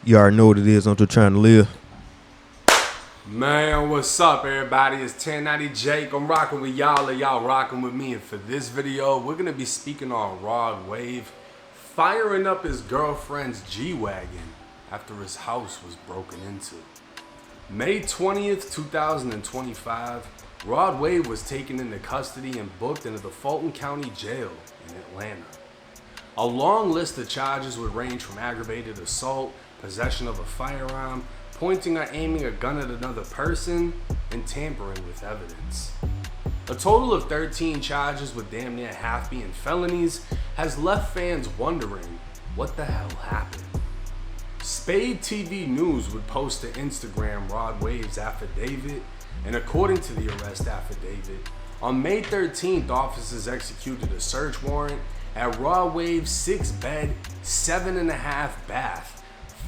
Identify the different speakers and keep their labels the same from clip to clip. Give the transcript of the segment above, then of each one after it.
Speaker 1: You already know what it is. I'm just trying to live.
Speaker 2: Man, what's up, everybody? It's 1090 Jake. I'm rocking with y'all, and y'all rocking with me. And for this video, we're gonna be speaking on Rod Wave firing up his girlfriend's G-Wagon after his house was broken into. May 20th, 2025, Rod Wave was taken into custody and booked into the Fulton County Jail in Atlanta. A long list of charges would range from aggravated assault, possession of a firearm, pointing or aiming a gun at another person, and tampering with evidence. A total of 13 charges, with damn near half being felonies, has left fans wondering what the hell happened. Spade TV News would post to Instagram Rod Wave's affidavit, and according to the arrest affidavit, on May 13th, officers executed a search warrant at Rod Wave's 6-bed, 7.5 bath,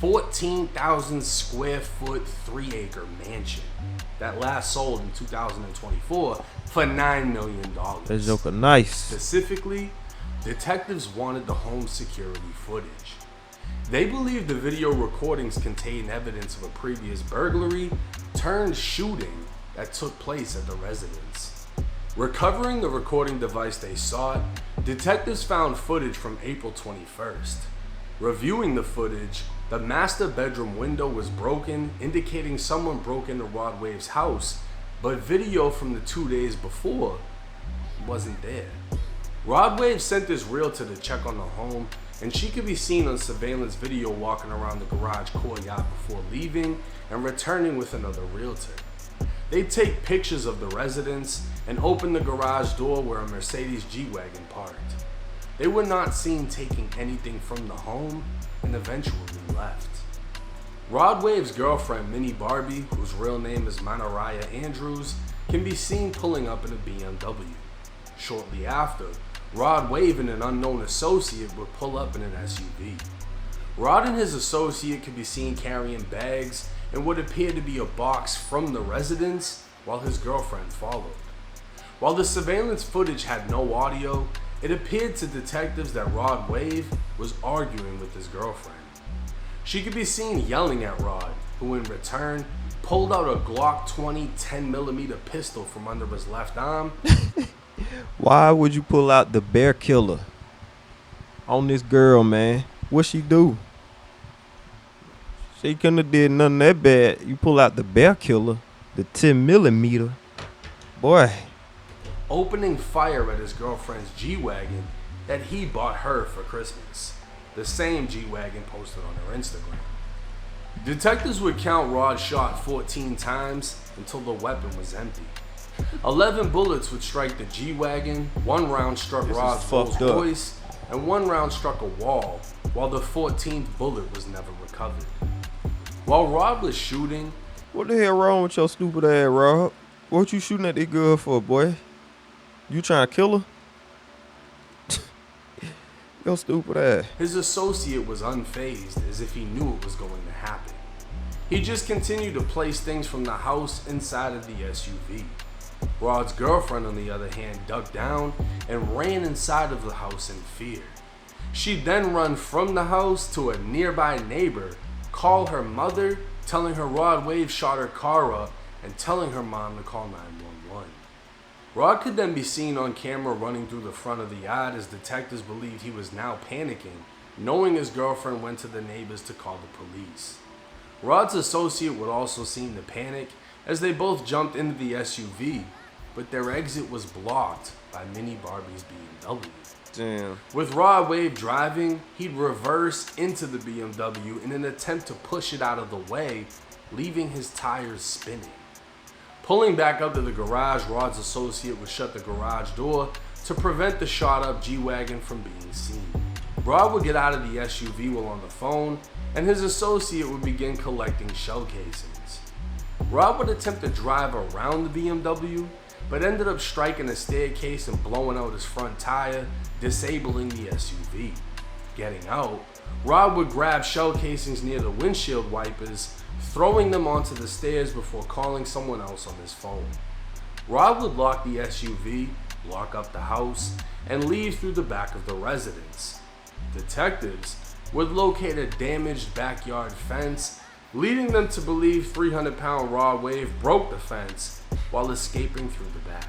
Speaker 2: 14,000 square foot, 3-acre mansion that last sold in 2024 for $9 million.
Speaker 1: That joker nice.
Speaker 2: Specifically, detectives wanted the home security footage. They believed the video recordings contained evidence of a previous burglary turned shooting that took place at the residence. Recovering the recording device they sought, detectives found footage from April 21st. Reviewing the footage, the master bedroom window was broken, indicating someone broke into Rod Wave's house, but video from the 2 days before wasn't there. Rod Wave sent his realtor to check on the home, and she could be seen on surveillance video walking around the garage courtyard before leaving and returning with another realtor. They take pictures of the residence and open the garage door where a Mercedes G-Wagon parked. They were not seen taking anything from the home and eventually left. Rod Wave's girlfriend, Minnie Barbie, whose real name is Manariah Andrews, can be seen pulling up in a BMW. Shortly after, Rod Wave and an unknown associate would pull up in an SUV. Rod and his associate could be seen carrying bags and what appeared to be a box from the residence while his girlfriend followed. While the surveillance footage had no audio, it appeared to detectives that Rod Wave was arguing with his girlfriend. She could be seen yelling at Rod, who in return pulled out a Glock 20 10mm pistol from under his left arm.
Speaker 1: Why would you pull out the bear killer on this girl, man? What she do? She couldn't have did nothing that bad. You pull out the bear killer, the 10mm. Boy.
Speaker 2: Opening fire at his girlfriend's G-Wagon that he bought her for Christmas. The same G-Wagon posted on her Instagram. Detectives would count Rod's shot 14 times until the weapon was empty. 11 bullets would strike the G-Wagon, 1 round struck Rod's Rolls Royce, and 1 round struck a wall, while the 14th bullet was never recovered. While Rod was shooting...
Speaker 1: What the hell wrong with your stupid ass, Rob? What you shooting at that girl for, boy? You trying to kill her? Your stupid ass.
Speaker 2: His associate was unfazed, as if he knew it was going to happen. He just continued to place things from the house inside of the SUV. Rod's girlfriend, on the other hand, ducked down and ran inside of the house in fear. She'd then run from the house to a nearby neighbor, call her mother, telling her Rod Wave shot her car up, and telling her mom to call 911. Rod could then be seen on camera running through the front of the yard, as detectives believed he was now panicking, knowing his girlfriend went to the neighbors to call the police. Rod's associate would also seem to panic as they both jumped into the SUV, but their exit was blocked by Minnie Barbie's BMW.
Speaker 1: Damn.
Speaker 2: With Rod Wave driving, he'd reverse into the BMW in an attempt to push it out of the way, leaving his tires spinning. Pulling back up to the garage, Rod's associate would shut the garage door to prevent the shot-up G-Wagon from being seen. Rod would get out of the SUV while on the phone, and his associate would begin collecting shell casings. Rod would attempt to drive around the BMW, but ended up striking a staircase and blowing out his front tire, disabling the SUV. Getting out, Rod would grab shell casings near the windshield wipers, throwing them onto the stairs before calling someone else on his phone. Rod would lock the SUV, lock up the house, and leave through the back of the residence. Detectives would locate a damaged backyard fence, leading them to believe 300-pound Rod Wave broke the fence while escaping through the back.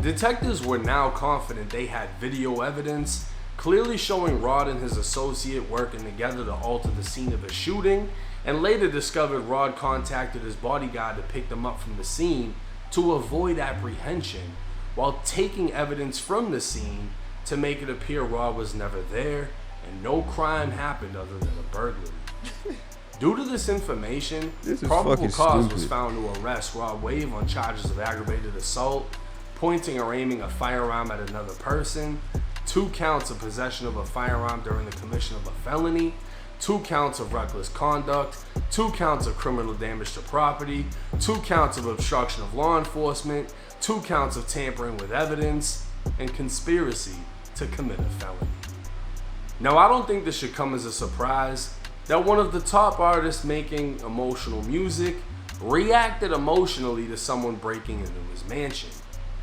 Speaker 2: Detectives were now confident they had video evidence clearly showing Rod and his associate working together to alter the scene of a shooting, and later discovered Rod contacted his bodyguard to pick them up from the scene to avoid apprehension, while taking evidence from the scene to make it appear Rod was never there and no crime happened other than a burglary. Due to this information, probable cause was found to arrest Rod Wave on charges of aggravated assault, pointing or aiming a firearm at another person, 2 counts of possession of a firearm during the commission of a felony, 2 counts of reckless conduct, 2 counts of criminal damage to property, 2 counts of obstruction of law enforcement, 2 counts of tampering with evidence, and conspiracy to commit a felony. Now, I don't think this should come as a surprise that one of the top artists making emotional music reacted emotionally to someone breaking into his mansion.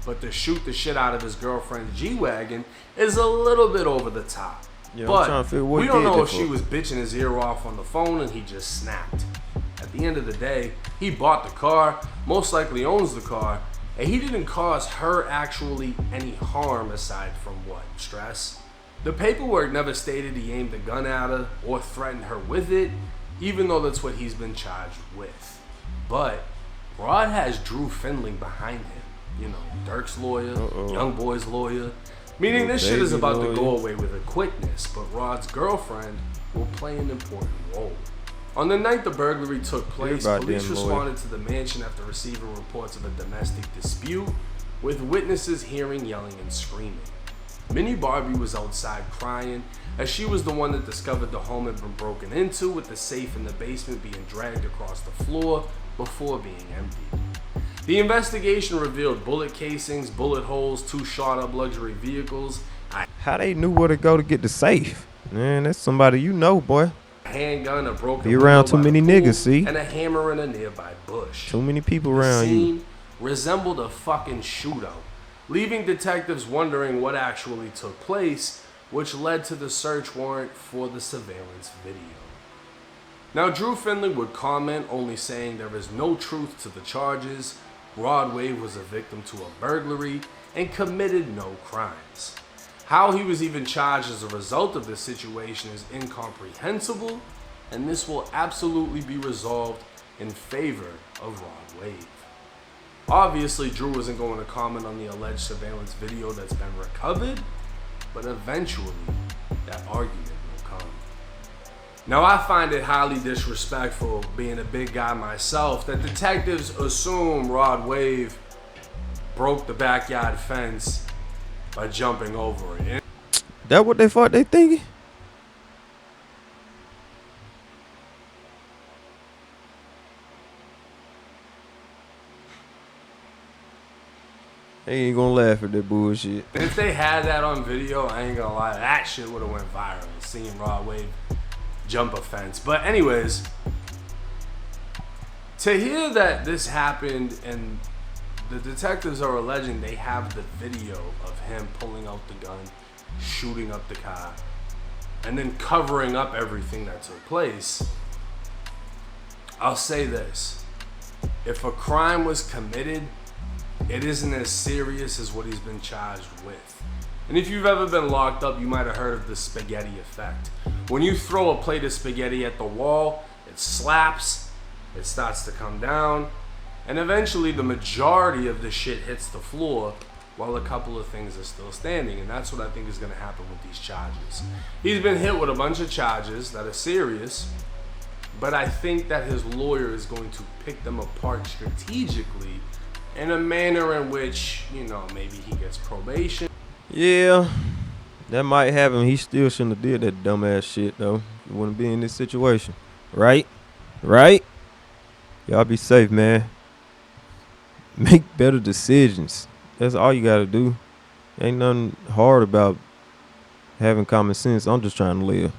Speaker 2: But to shoot the shit out of his girlfriend's G-Wagon is a little bit over the top.
Speaker 1: Yeah,
Speaker 2: but we don't know if she was bitching his ear off on the phone and he just snapped. At the end of the day, he bought the car, most likely owns the car, and he didn't cause her actually any harm aside from what? Stress? The paperwork never stated he aimed a gun at her or threatened her with it, even though that's what he's been charged with. But Rod has Drew Findling behind him. You know, Dirk's lawyer, Young Boy's lawyer. Meaning this shit is about to go away with a quickness, but Rod's girlfriend will play an important role. On the night the burglary took place, police responded to the mansion after receiving reports of a domestic dispute, with witnesses hearing yelling and screaming. Minnie Barbie was outside crying, as she was the one that discovered the home had been broken into, with the safe in the basement being dragged across the floor before being emptied. The investigation revealed bullet casings, bullet holes, 2 shot-up luxury vehicles.
Speaker 1: How they knew where to go to get the safe? Man, that's somebody you know, boy.
Speaker 2: A handgun, a broken
Speaker 1: be around too many niggas, see?
Speaker 2: And a hammer in a nearby bush.
Speaker 1: Too many people around you.
Speaker 2: The scene resembled a fucking shootout, leaving detectives wondering what actually took place, which led to the search warrant for the surveillance video. Now, Drew Findling would comment, only saying there is no truth to the charges. Rod Wave was a victim to a burglary and committed no crimes. How he was even charged as a result of this situation is incomprehensible, and this will absolutely be resolved in favor of Rod Wave. Obviously, Drew isn't going to comment on the alleged surveillance video that's been recovered, but eventually that argument will come. Now, I find it highly disrespectful, being a big guy myself, that detectives assume Rod Wave broke the backyard fence by jumping over it.
Speaker 1: That what they thought they thinking? They ain't gonna laugh at that bullshit.
Speaker 2: If they had that on video, I ain't gonna lie, that shit would have went viral, seeing Rod Wave jump a fence. But anyways, to hear that this happened and the detectives are alleging they have the video of him pulling out the gun, shooting up the car, and then covering up everything that took place, I'll say this. If a crime was committed, it isn't as serious as what he's been charged with. And if you've ever been locked up, you might have heard of the spaghetti effect. When you throw a plate of spaghetti at the wall, it slaps, it starts to come down, and eventually the majority of the shit hits the floor while a couple of things are still standing. And that's what I think is going to happen with these charges. He's been hit with a bunch of charges that are serious, but I think that his lawyer is going to pick them apart strategically in a manner in which, you know, maybe he gets probation.
Speaker 1: Yeah, that might happen. He still shouldn't have did that dumbass shit, though. You wouldn't be in this situation. Right? Right? Y'all be safe, man. Make better decisions. That's all you gotta do. Ain't nothing hard about having common sense. I'm just trying to live.